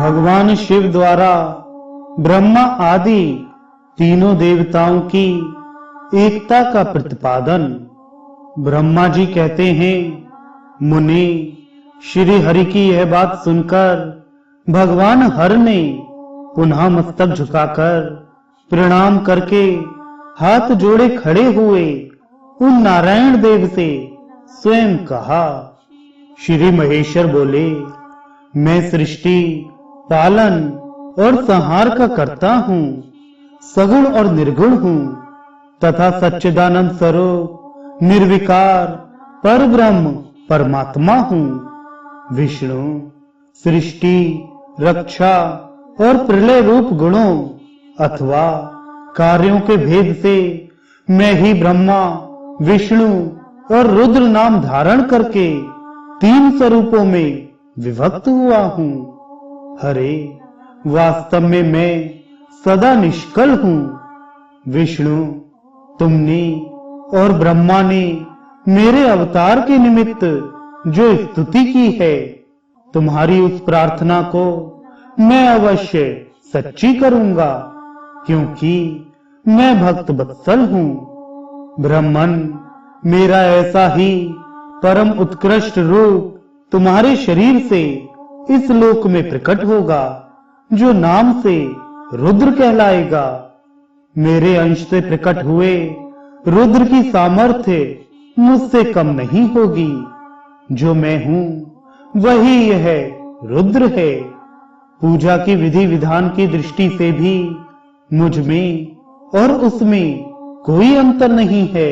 भगवान शिव द्वारा ब्रह्मा आदि तीनों देवताओं की एकता का प्रतिपादन। ब्रह्मा जी कहते हैं, मुनि, श्री हरि की यह बात सुनकर भगवान हर ने पुनः मस्तक झुकाकर प्रणाम करके हाथ जोड़े खड़े हुए उन नारायण देव से स्वयं कहा। श्री महेश्वर बोले, मैं सृष्टि, पालन और संहार का कर्ता हूँ, सगुण और निर्गुण हूँ तथा सच्चिदानंद स्वरूप निर्विकार परब्रह्म परमात्मा हूँ। विष्णु सृष्टि, रक्षा और प्रलय रूप गुणों अथवा कार्यों के भेद से मैं ही ब्रह्मा, विष्णु और रुद्र नाम धारण करके तीन स्वरूपों में विभक्त हुआ हूँ। हरे, वास्तव में मैं सदा निष्कल हूँ। विष्णु, तुमने और ब्रह्मा ने मेरे अवतार के निमित्त जो स्तुति की है, तुम्हारी उस प्रार्थना को मैं अवश्य सच्ची करूंगा, क्योंकि मैं भक्त वत्सल हूँ। ब्रह्मन, मेरा ऐसा ही परम उत्कृष्ट रूप तुम्हारे शरीर से इस लोक में प्रकट होगा, जो नाम से रुद्र कहलाएगा। मेरे अंश से प्रकट हुए रुद्र की सामर्थ्य मुझसे कम नहीं होगी। जो मैं हूँ वही यह रुद्र है। पूजा की विधि विधान की दृष्टि से भी मुझ में और उसमें कोई अंतर नहीं है।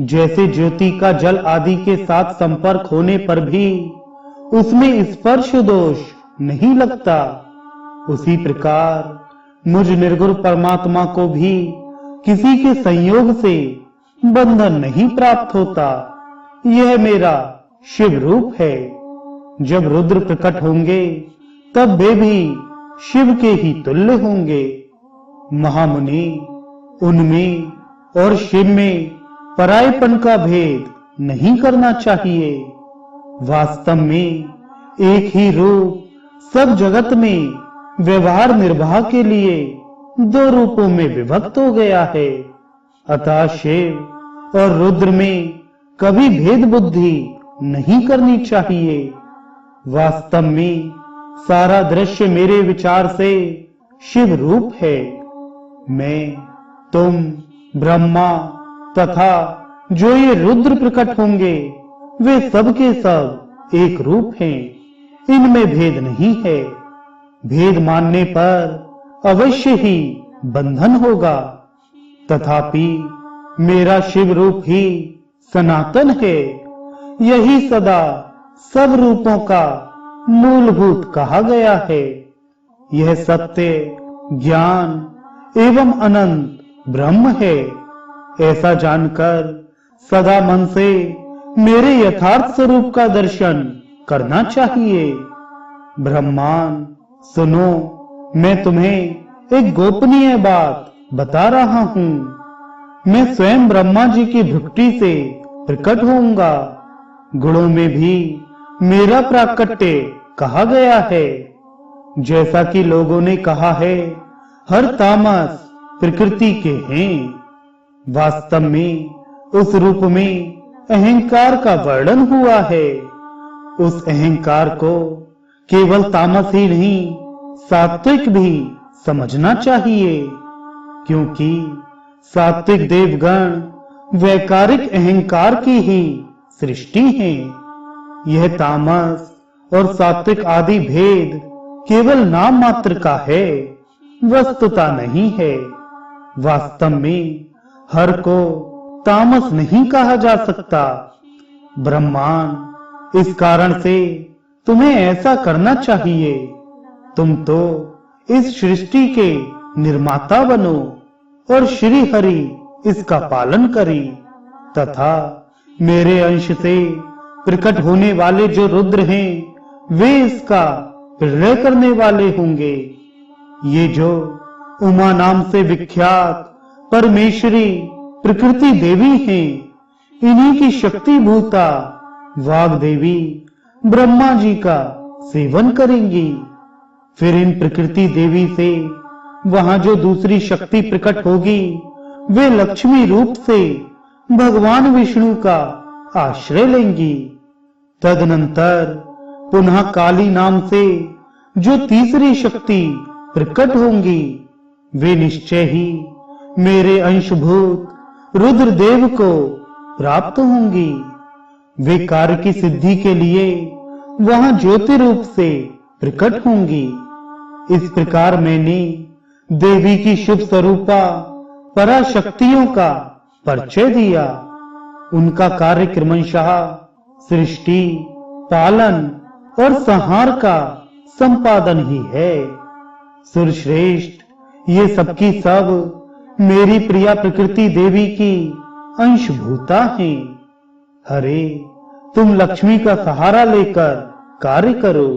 जैसे ज्योति का जल आदि के साथ संपर्क होने पर भी उसमें स्पर्श दोष नहीं लगता, उसी प्रकार मुझ निर्गुण परमात्मा को भी किसी के संयोग से बंधन नहीं प्राप्त होता। यह मेरा शिव रूप है। जब रुद्र प्रकट होंगे तब वे भी शिव के ही तुल्य होंगे। महामुनि, उनमें और शिव में परायपन का भेद नहीं करना चाहिए। वास्तव में एक ही रूप सब जगत में व्यवहार निर्वाह के लिए दो रूपों में विभक्त हो गया है। अतः शिव और रुद्र में कभी भेद बुद्धि नहीं करनी चाहिए। वास्तव में सारा दृश्य मेरे विचार से शिव रूप है। मैं, तुम, ब्रह्मा तथा जो ये रुद्र प्रकट होंगे वे सब के सब एक रूप हैं। इनमें भेद नहीं है। भेद मानने पर अवश्य ही बंधन होगा। तथापि मेरा शिव रूप ही सनातन है। यही सदा सब रूपों का मूलभूत कहा गया है। यह सत्य, ज्ञान एवं अनंत ब्रह्म है। ऐसा जानकर सदा मन से मेरे यथार्थ स्वरूप का दर्शन करना चाहिए। ब्रह्मान, सुनो, मैं तुम्हें एक गोपनीय बात बता रहा हूँ। मैं स्वयं ब्रह्मा जी की भक्ति से प्रकट होऊंगा। गुणों में भी मेरा प्राकट्य कहा गया है। जैसा कि लोगों ने कहा है, हर तामस प्रकृति के हैं। वास्तव में उस रूप में अहंकार का वर्णन हुआ है। उस अहंकार को केवल तामस ही नहीं, सात्विक भी समझना चाहिए, क्योंकि सात्विक देवगण वैकारिक अहंकार की ही सृष्टि है। यह तामस और सात्विक आदि भेद केवल नाम मात्र का है, वस्तुता नहीं है। वास्तव में हर को तामस नहीं कहा जा सकता। ब्रह्मान, इस कारण से तुम्हें ऐसा करना चाहिए। तुम तो इस सृष्टि के निर्माता बनो और श्री हरि इसका पालन करी, तथा मेरे अंश से प्रकट होने वाले जो रुद्र हैं वे इसका प्रलय करने वाले होंगे। ये जो उमा नाम से विख्यात परमेश्वरी प्रकृति देवी हैं, इन्हीं की शक्ति भूता वाग देवी ब्रह्मा जी का सेवन करेंगी। फिर इन प्रकृति देवी से वहां जो दूसरी शक्ति प्रकट होगी वे लक्ष्मी रूप से भगवान विष्णु का आश्रय लेंगी। तदनंतर पुनः काली नाम से जो तीसरी शक्ति प्रकट होंगी वे निश्चय ही मेरे अंशभूत रुद्रदेव को प्राप्त होंगी। वे कार्य की सिद्धि के लिए वहां ज्योति रूप से प्रकट होंगी। इस प्रकार मैंने देवी की शुभ स्वरूपा पराशक्तियों का परिचय दिया। उनका कार्य क्रमशः सृष्टि, पालन और संहार का संपादन ही है। सुरश्रेष्ठ, ये सबकी सब मेरी प्रिया प्रकृति देवी की अंशभूता हैं। हरे, तुम लक्ष्मी का सहारा लेकर कार्य करो।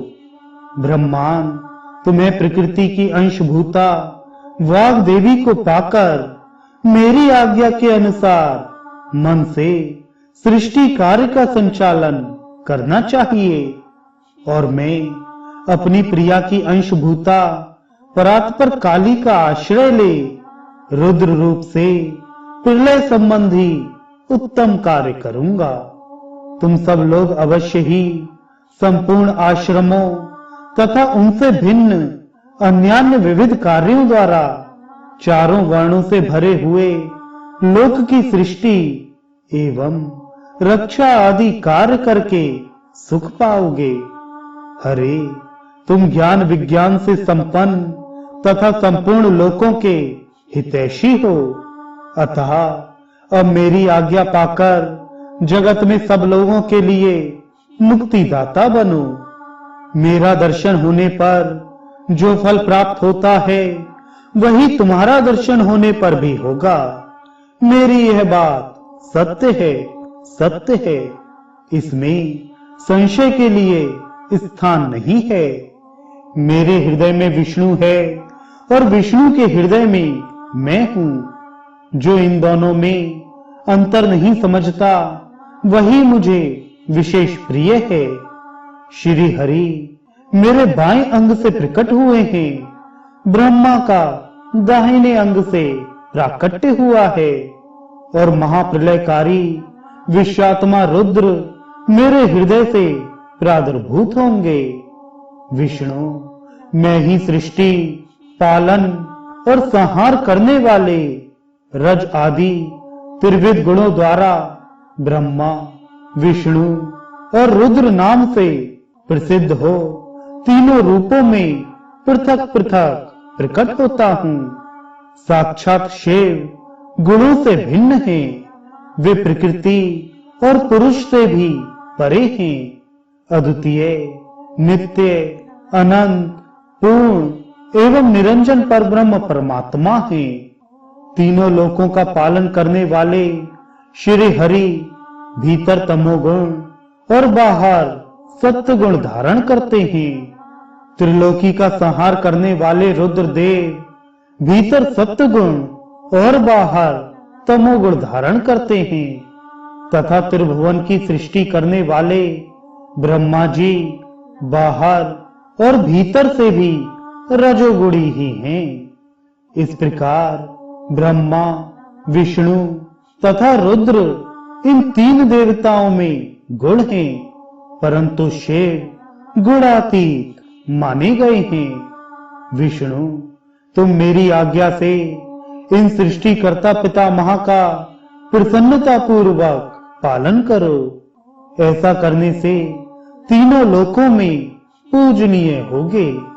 ब्रह्मांड तुम्हें प्रकृति की अंशभूता वाग देवी को पाकर मेरी आज्ञा के अनुसार मन से सृष्टि कार्य का संचालन करना चाहिए और मैं अपनी प्रिया की अंशभूता परात्पर काली का आश्रय ले रुद्र रूप से प्रलय संबंधी उत्तम कार्य करूंगा। तुम सब लोग अवश्य ही संपूर्ण आश्रमों तथा उनसे भिन्न अन्यान्य विविध कार्यों द्वारा चारों वर्णों से भरे हुए लोक की सृष्टि एवं रक्षा आदि कार्य करके सुख पाओगे। हरे, तुम ज्ञान विज्ञान से संपन्न तथा संपूर्ण लोकों के हितैषी हो, अतः अब मेरी आज्ञा पाकर जगत में सब लोगों के लिए मुक्तिदाता बनो। मेरा दर्शन होने पर जो फल प्राप्त होता है वही तुम्हारा दर्शन होने पर भी होगा। मेरी यह बात सत्य है, सत्य है, इसमें संशय के लिए स्थान नहीं है। मेरे हृदय में विष्णु है और विष्णु के हृदय में मैं हूं। जो इन दोनों में अंतर नहीं समझता वही मुझे विशेष प्रिय है। श्री हरि मेरे बाएं अंग से प्रकट हुए हैं, ब्रह्मा का दाहिने अंग से प्राकट्य हुआ है और महाप्रलयकारी विश्वात्मा रुद्र मेरे हृदय से प्रादुर्भूत होंगे। विष्णु, मैं ही सृष्टि, पालन और संहार करने वाले रज आदि त्रिविध गुणों द्वारा ब्रह्मा, विष्णु और रुद्र नाम से प्रसिद्ध हो तीनों रूपों में पृथक पृथक प्रकट होता हूं। साक्षात शिव गुणों से भिन्न हैं, वे प्रकृति और पुरुष से भी परे हैं। अद्वितीय, नित्य, अनंत, पूर्ण एवं निरंजन परब्रह्म परमात्मा हैं। तीनों लोकों का पालन करने वाले श्री हरि भीतर तमोगुण और बाहर सत्य गुण धारण करते हैं। त्रिलोकी का संहार करने वाले रुद्रदेव भीतर सत्य गुण और बाहर तमोगुण धारण करते हैं तथा त्रिभुवन की सृष्टि करने वाले ब्रह्मा जी बाहर और भीतर से भी रजोगुणी ही हैं। इस प्रकार ब्रह्मा, विष्णु तथा रुद्र इन तीन देवताओं में गुण हैं, परंतु शिव गुणातीत माने गए हैं। विष्णु, तुम मेरी आज्ञा से इन सृष्टिकर्ता पितामह का प्रसन्नता पूर्वक पालन करो। ऐसा करने से तीनों लोकों में पूजनीय होगे।